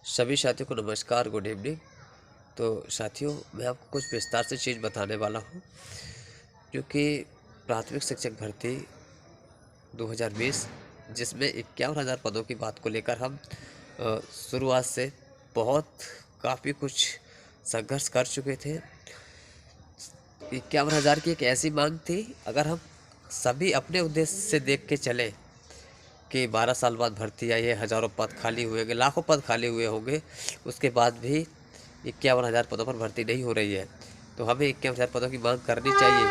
सभी साथियों को नमस्कार, गुड इवनिंग। तो साथियों, मैं आपको कुछ विस्तार से चीज़ बताने वाला हूँ, क्योंकि प्राथमिक शिक्षक भर्ती 2020 जिसमें 51,000 पदों की बात को लेकर हम शुरुआत से काफ़ी कुछ संघर्ष कर चुके थे। 51,000 की एक ऐसी मांग थी, अगर हम सभी अपने उद्देश्य से देख के चले कि 12 साल बाद भर्ती आई है, हज़ारों पद खाली हुए होंगे, लाखों पद खाली हुए होंगे, उसके बाद भी 51,000 पदों पर भर्ती नहीं हो रही है, तो हमें 51,000 पदों की मांग करनी चाहिए।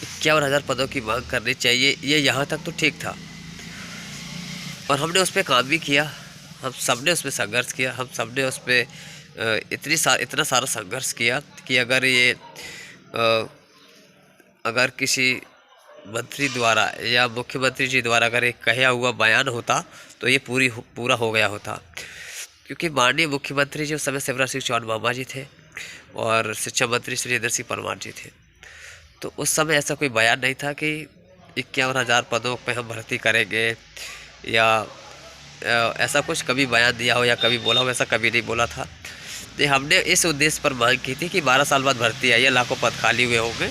51,000 पदों की मांग करनी चाहिए, ये यहाँ तक तो ठीक था और हमने उस पर काम भी किया। हम सब ने उस पर संघर्ष किया, हम सब ने उस पर इतना सारा संघर्ष किया कि अगर किसी मंत्री द्वारा या मुख्यमंत्री जी द्वारा अगर एक कहा हुआ बयान होता तो ये पूरा हो गया होता, क्योंकि माननीय मुख्यमंत्री जी उस समय शिवराज सिंह चौहान मामा जी थे और शिक्षा मंत्री श्री इंदर सिंह परमार जी थे। तो उस समय ऐसा कोई बयान नहीं था कि 51,000 पदों पे हम भर्ती करेंगे, या ऐसा कुछ कभी बयान दिया हो या कभी बोला हो, ऐसा कभी नहीं बोला था। तो हमने इस उद्देश्य पर मांग की थी कि 12 साल बाद भर्ती आई है, लाखों पद खाली हुए होंगे,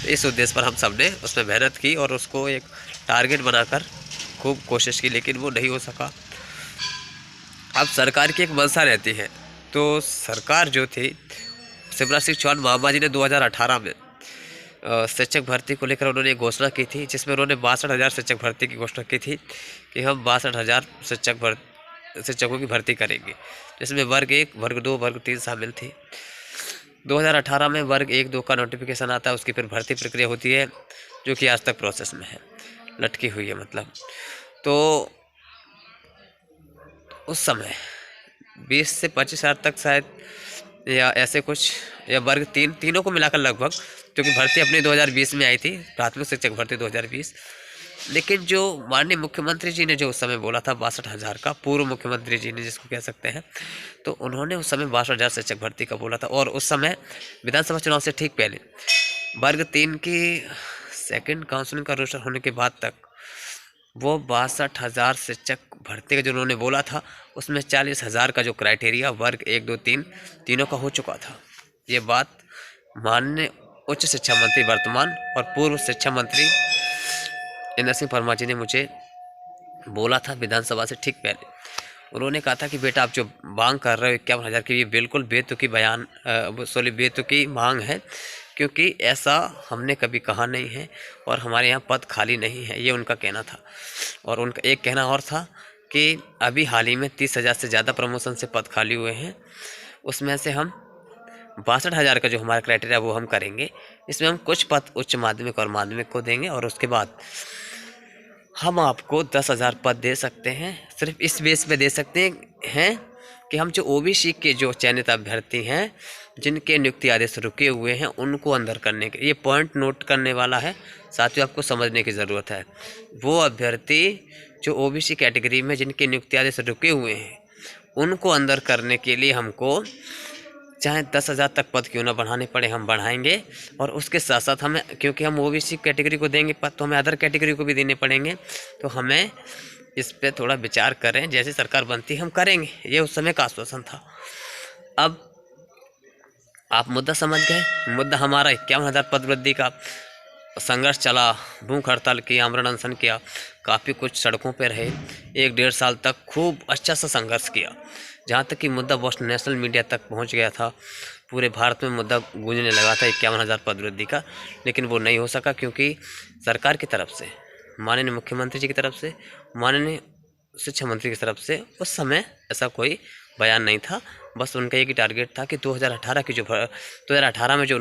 तो इस उद्देश्य पर हम सब ने उसमें मेहनत की और उसको एक टारगेट बनाकर खूब कोशिश की, लेकिन वो नहीं हो सका। अब सरकार की एक मंशा रहती है, तो सरकार जो थी शिवराज सिंह चौहान मामा जी ने 2018 में शिक्षक भर्ती को लेकर उन्होंने एक घोषणा की थी, जिसमें उन्होंने 62,000 शिक्षक भर्ती की घोषणा की थी कि हम 62,000 शिक्षकों की भर्ती करेंगे, जिसमें वर्ग 1, वर्ग 2, वर्ग 3 शामिल थी। 2018 में वर्ग 1, 2 का नोटिफिकेशन आता है, उसकी फिर भर्ती प्रक्रिया होती है, जो कि आज तक प्रोसेस में है, लटकी हुई है मतलब। तो उस समय 20 से 25,000 तक शायद, या ऐसे कुछ, या वर्ग 3 तीनों को मिलाकर लगभग, क्योंकि भर्ती अपनी 2020 में आई थी, प्राथमिक शिक्षक भर्ती 2020। लेकिन जो माननीय मुख्यमंत्री जी ने जो उस समय बोला था 62,000 का, पूर्व मुख्यमंत्री जी ने जिसको कह सकते हैं, तो उन्होंने उस समय 62,000 शिक्षक भर्ती का बोला था। और उस समय विधानसभा चुनाव से ठीक पहले वर्ग 3 की सेकंड काउंसिलिंग का रोस्टर होने के बाद तक वो 62,000 शिक्षक भर्ती का जो उन्होंने बोला था, उसमें 40,000 का जो क्राइटेरिया वर्ग 1, 2, 3 तीनों का हो चुका था। ये बात माननीय उच्च शिक्षा मंत्री वर्तमान और पूर्व शिक्षा मंत्री इंदर सिंह परमार जी ने मुझे बोला था विधानसभा से ठीक पहले। उन्होंने कहा था कि बेटा, आप जो मांग कर रहे हो 51,000 की, ये बिल्कुल बेतुकी बेतुकी मांग है, क्योंकि ऐसा हमने कभी कहा नहीं है और हमारे यहाँ पद खाली नहीं है, ये उनका कहना था। और उनका एक कहना और था कि अभी हाल ही में 30,000 से ज़्यादा प्रमोशन से पद खाली हुए हैं, उसमें से हम 62,000 का जो हमारा क्राइटेरिया वो हम करेंगे, इसमें हम कुछ पद उच्च माध्यमिक और माध्यमिक को देंगे और उसके बाद हम आपको 10,000 पद दे सकते हैं। सिर्फ इस बेस पे दे सकते हैं कि हम जो ओबीसी के जो चयनित अभ्यर्थी हैं, जिनके नियुक्ति आदेश रुके हुए हैं, उनको अंदर करने के, ये पॉइंट नोट करने वाला है साथियों, आपको समझने की ज़रूरत है। वो अभ्यर्थी जो ओबीसी कैटेगरी में जिनके नियुक्ति आदेश रुके हुए हैं, उनको अंदर करने के लिए हमको चाहे 10,000 तक पद क्यों ना बढ़ाने पड़े, हम बढ़ाएंगे। और उसके साथ साथ हमें, क्योंकि हम ओबीसी कैटेगरी को देंगे पद, तो हमें अदर कैटेगरी को भी देने पड़ेंगे। तो हमें इस पे थोड़ा विचार करें, जैसे सरकार बनती हम करेंगे, ये उस समय का आश्वासन था। अब आप मुद्दा समझ गए। मुद्दा हमारा 51,000 पद वृद्धि का संघर्ष चला, भूख हड़ताल की, आमरण अनशन किया, काफ़ी कुछ सड़कों पर रहे, 1-1.5 साल तक खूब अच्छा सा संघर्ष किया, जहाँ तक कि मुद्दा बहुत नेशनल मीडिया तक पहुँच गया था। पूरे भारत में मुद्दा गूंजने लगा था 51,000 पद वृद्धि का, लेकिन वो नहीं हो सका, क्योंकि सरकार की तरफ से, माननीय मुख्यमंत्री जी की तरफ से, माननीय शिक्षा मंत्री की तरफ से उस समय ऐसा कोई बयान नहीं था। बस उनका एक ही टारगेट था कि 2018 में जो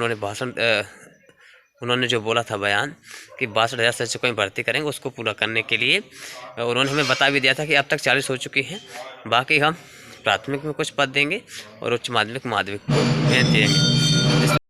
उन्होंने जो बोला था बयान कि 62,000 शिक्षकों की भर्ती करेंगे, उसको पूरा करने के लिए उन्होंने हमें बता भी दिया था कि अब तक 40 हो चुकी हैं, बाकी हम प्राथमिक में कुछ पद देंगे और उच्च माध्यमिक को देंगे।